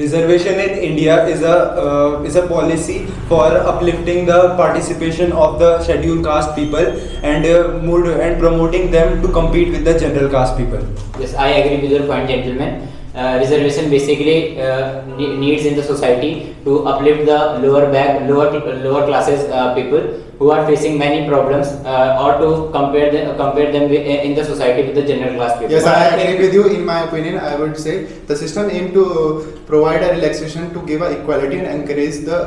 Reservation in India is a policy for uplifting the participation of the scheduled caste people and promoting them to compete with the general caste people. Yes, I agree with your point, gentlemen. Reservation basically needs in the society to uplift the lower classes people who are facing many problems, or to compare them in the society with the general class people. Yes, I agree with you. In my opinion, I would say the system aim to provide a relaxation to give a equality and encourage the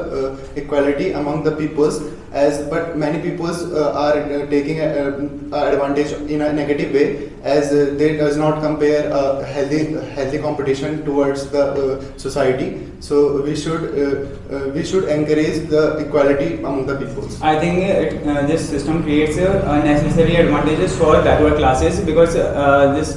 equality among the peoples. But many peoples are taking advantage in a negative way, as they does not compare healthy competition towards the society. So we should encourage the equality among the peoples. I think this system creates unnecessary advantages for backward classes, because this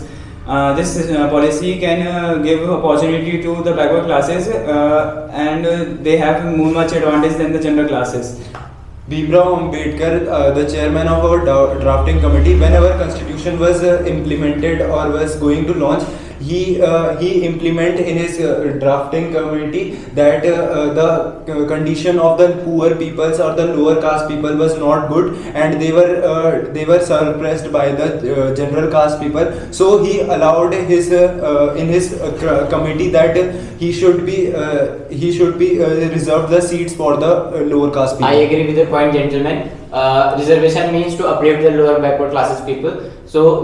policy can give opportunity to the backward classes, and they have more much advantage than the general classes. Bhimrao Ambedkar, the chairman of our drafting committee, when our constitution was implemented or was going to launch, he implemented in his drafting committee that the condition of the poor peoples or the lower caste people was not good, and they were suppressed by the general caste people. So he allowed his in his committee that he should be reserved the seats for the lower caste people. I agree with your point, gentlemen. Reservation means to uplift the lower backward classes people. So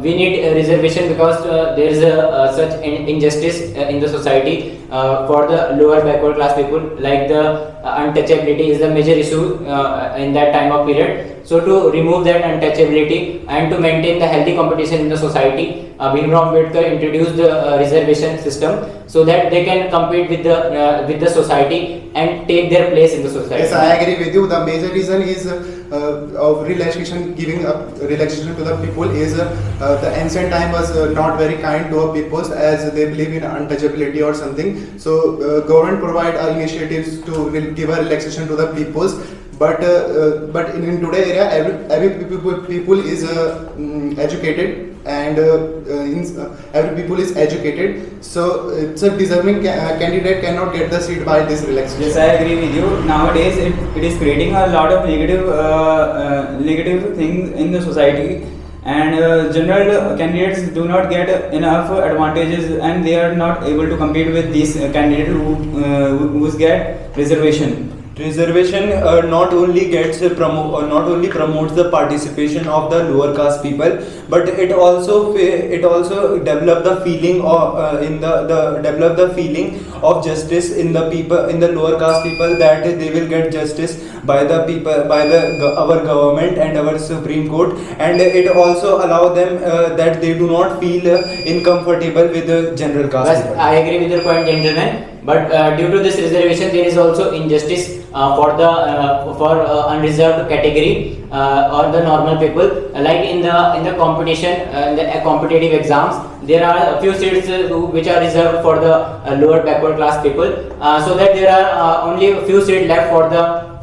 we need a reservation because there is such injustice in the society for the lower backward class people. Like the untouchability is the major issue in that time of period. So to remove that untouchability and to maintain the healthy competition in the society, Bhimrao Ambedkar introduced the reservation system so that they can compete with the society and take their place in the society. Yes, I agree with you. The major reason is of relaxation, giving up relaxation to the people is the ancient time was not very kind to our peoples, as they believe in untouchability or something. So government provide initiatives to give a relaxation to the peoples. But in today area, every people is educated, and every people is educated. So it's a deserving candidate cannot get the seat by this relaxation. Yes, I agree with you. Nowadays, it is creating a lot of negative things in the society, and general candidates do not get enough advantages, and they are not able to compete with these candidates who get reservation. Reservation not only promotes the participation of the lower caste people, but it also develop the feeling of justice in the people, in the lower caste people, that they will get justice by our government and our Supreme Court, and it also allow them that they do not feel uncomfortable with the general caste people. I agree with your point, gentlemen. But due to this reservation, there is also injustice for unreserved category or the normal people. Like in the competition, in the competitive exams, there are a few seats which are reserved for the lower backward class people, so that there are only a few seats left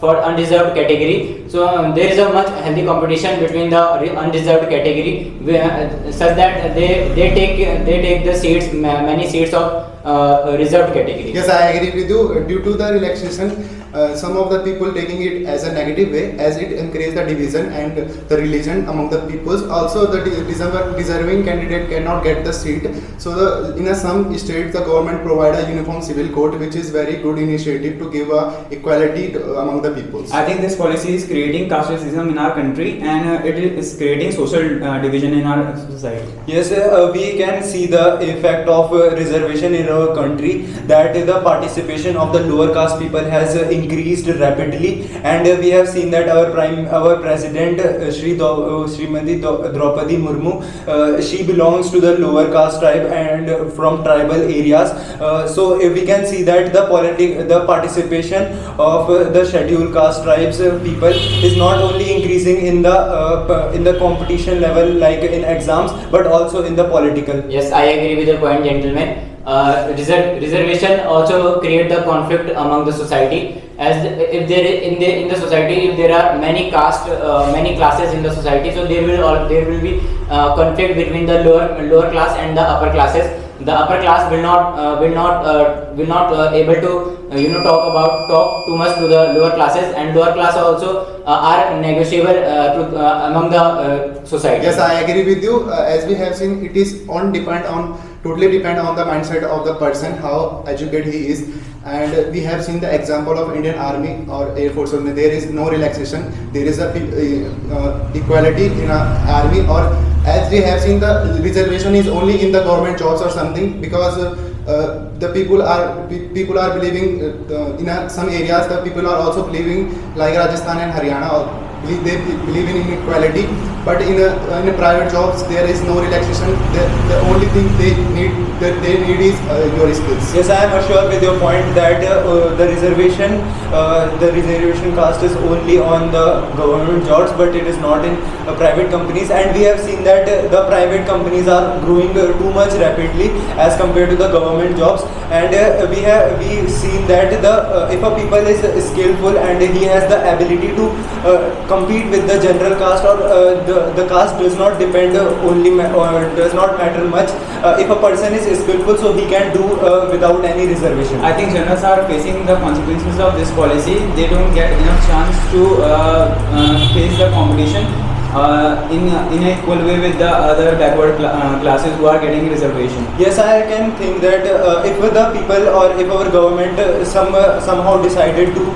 for unreserved category. So there is a much healthy competition between the unreserved category, such that they take the seats, many seats of reserved category. Yes, I agree with you. Due to the relaxation, some of the people taking it as a negative way, as it encourages the division and the religion among the peoples. Also, the deserving candidate cannot get the seat. So in some states, the government provide a uniform civil code, which is very good initiative to give equality among the peoples. I think this policy is creating caste racism in our country, and it is creating social division in our society. Yes, we can see the effect of reservation in our country, that the participation of the lower caste people has increased rapidly, and we have seen that our president Srimati Draupadi Murmu, she belongs to the lower caste tribe and from tribal areas. So we can see that the participation of the scheduled caste tribes people is not only increasing in the competition level, like in exams, but also in the political. Yes, I agree with your point, gentlemen. Reservation also create the conflict among the society, as if there in the society, if there are many classes in the society, so there will be conflict between the lower class and the upper classes. the upper class will not able to talk too much to the lower classes, and lower class also are negotiable among the society. Yes, I agree with you. As we have seen, it is totally depend on the mindset of the person, how educated he is. And we have seen the example of Indian Army or Air Force. There is no relaxation. There is a equality in army, or as we have seen, the reservation is only in the government jobs or something, because the people are believing in some areas. The people are also believing, like Rajasthan and Haryana, they believe in inequality. But in a private jobs, there is no relaxation. The only thing they need is your skills. Yes, I am assured with your point that the reservation caste is only on the government jobs, but it is not in private companies. And we have seen that the private companies are growing too much rapidly as compared to the government jobs. And we seen that if a people is skillful and he has the ability to compete with the general caste, or the caste does not depend or does not matter much. If a person is skillful, so he can do without any reservation. I think generals are facing the consequences of this policy. They don't get enough chance to face the competition in an equal way with the other backward classes who are getting reservation. Yes, I can think that if the people or if our government somehow decided to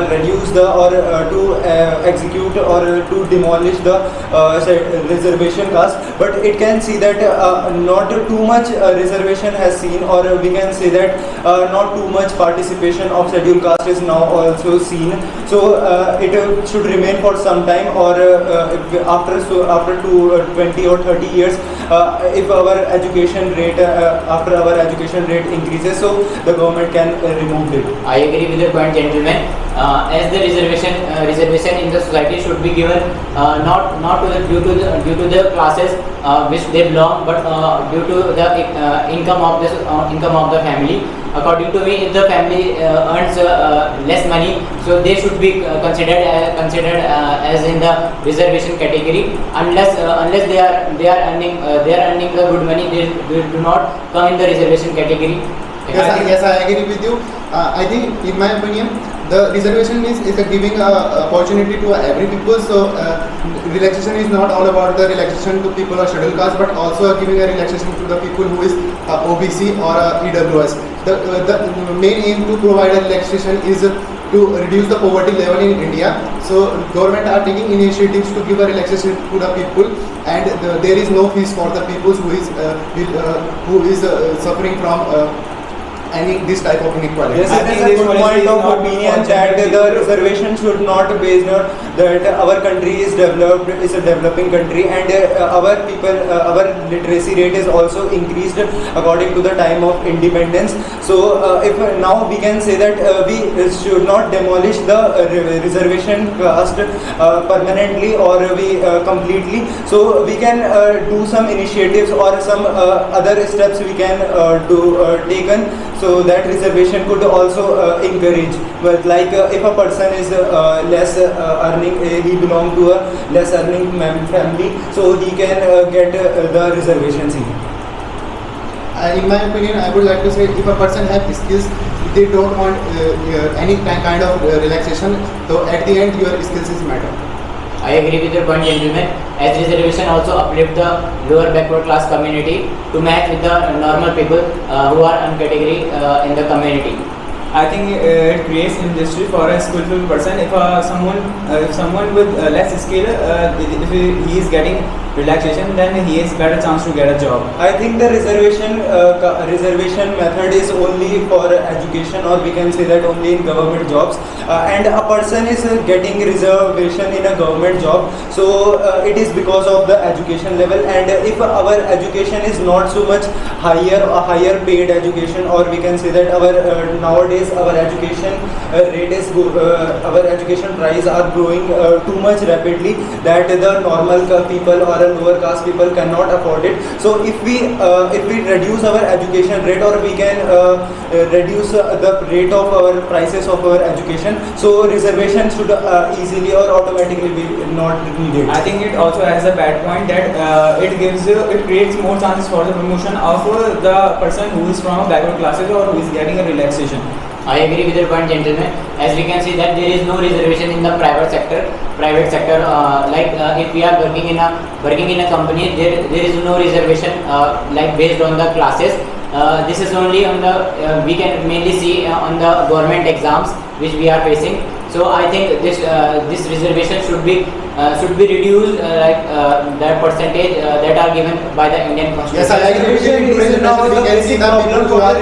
reduce to execute or to demolish the reservation caste, but it can see that not too much reservation has seen, or we can say that not too much participation of scheduled caste is now also seen. So it should remain for some time, or after 20 or 30 years, if our education rate increases, so the government can remove it. I agree with your point, gentlemen. As the reservation in the society should be given not due to the classes which they belong, but due to the income of the family. According to me, if the family earns less money, so they should be considered as in the reservation category. Unless they are earning the good money, they do not come in the reservation category. Yes, I agree with you. I think, in my opinion, the reservation is giving opportunity to every people. So relaxation is not all about the relaxation to people of scheduled caste, but also giving a relaxation to the people who is OBC or EWS. The main aim to provide a relaxation is to reduce the poverty level in India. So government are taking initiatives to give a relaxation to the people, and there is no fees for the people who is suffering from this type of inequality. Yes, it is a good point of opinion that the reservation should not be based on that our country is a developing country, and our literacy rate is also increased according to the time of independence. So if now we can say that we should not demolish the reservation caste permanently or completely. So we can do some initiatives or some other steps we can taken, so that reservation could also encourage. But like if a person is less earning, he belong to a less earning family, so he can get the reservation seat. In my opinion, I would like to say, if a person has skills, they don't want any kind of relaxation. So at the end, your skills is matter. I agree with your point, gentlemen. As reservation also uplift the lower backward class community to match with the normal people who are on category in the community. I think it creates industry for a skillful person. If someone with less skill, if he is getting relaxation, then he has better chance to get a job. I think the reservation method is only for education, or we can say that only in government jobs. And a person is getting reservation in a government job, so it is because of the education level. And if our education is not so much higher paid education, or we can say that our nowadays our education rate is our education price are growing too much rapidly, that the normal people or lower caste people cannot afford it. So if we reduce our education rate, or we can reduce the rate of our prices of our education, so reservation should easily or automatically be not needed. I think it also has a bad point that it creates more chances for the promotion of the person who is from backward classes or who is getting a relaxation. I agree with your point, gentlemen. As we can see that there is no reservation in the private sector. If we are working in a company, there is no reservation based on the classes. This is only on the we can mainly see on the government exams which we are facing. So I think this reservation should be reduced, that percentage that are given by the Indian Constitution. Yes, I agree with you. In today's generation, we can see the people who are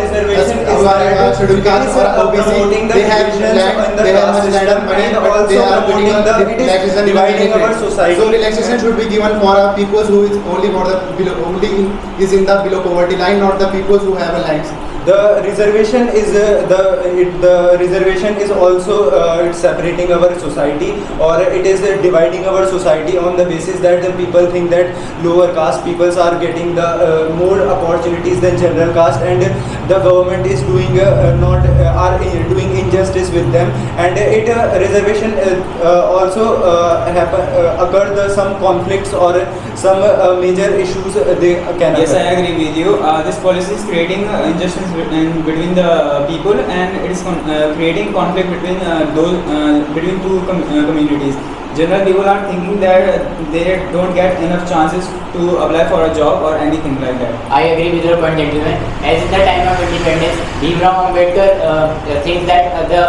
scheduled caste or OBC, they have land, they have much land and money, but they are getting the relaxation dividing our society. So relaxation should be given for people who is only for the below, is in the below poverty line, not the people who have a lands. The reservation is the reservation is also it's separating our society, or it is dividing our society on the basis that the people think that lower caste peoples are getting the more opportunities than general caste, and the government is doing doing injustice with them, and reservation also occurred some conflicts or some major issues they can Yes, occur. I agree with you. This policy is creating injustice between the people, and it is creating conflict between between two communities. General people are thinking that they don't get enough chances to apply for a job or anything like that. I agree with your point, gentlemen. As in the time of independence, Bhimrao Ambedkar thinks that the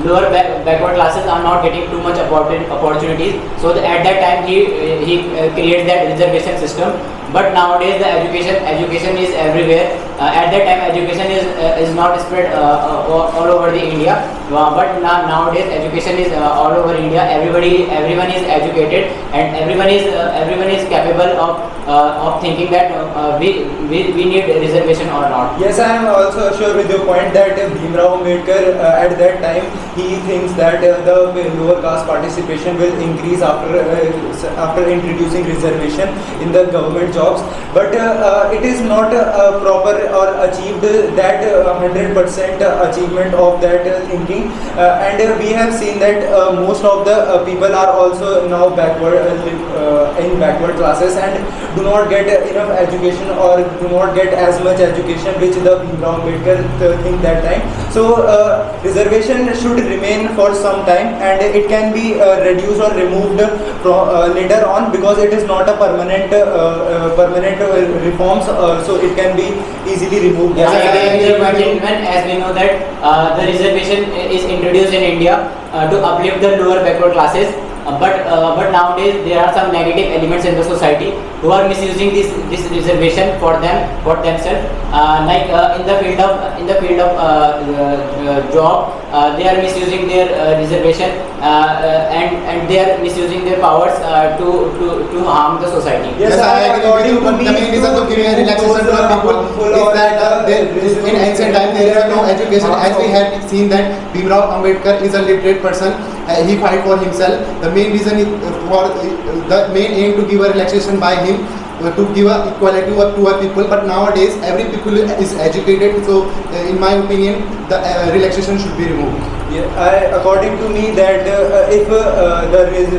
lower backward classes are not getting too much opportunities. So at that time he creates that reservation system. But nowadays the education is everywhere. At that time education is not spread all over the India. But nowadays education is all over India. Everyone is educated, and everyone is capable of thinking that we need reservation or not. Yes, I am also sure with your point that Bhimrao Ambedkar at that time he thinks that the lower caste participation will increase after introducing reservation in the government jobs, but it is not proper or achieved that 100% achievement of that thinking, and we have seen that most of the people are also now in backward classes and do not get enough education or do not get as much education which the Bhimrao Ambedkar think that time. So reservation should remain for some time, and it can be reduced or removed from later on, because it is not a permanent reforms, so it can be easily removed. Yes, I agree with your point, gentlemen. As we know that the reservation is introduced in India to uplift the lower backward classes. But nowadays there are some negative elements in the society who are misusing this reservation for themselves. In the field of job, they are misusing their reservation, and they are misusing their powers to harm the society. Yes, I agree with you, but the main reason to give a relaxation to the people is that in ancient time there is no education. As we had seen that Bhimrao Ambedkar is a literate person, he fight for himself. The main reason is the main aim to give a relaxation by him, to give a equality to poor people. But nowadays every people is educated, so in my opinion the relaxation should be removed. Yeah, according to me that if there is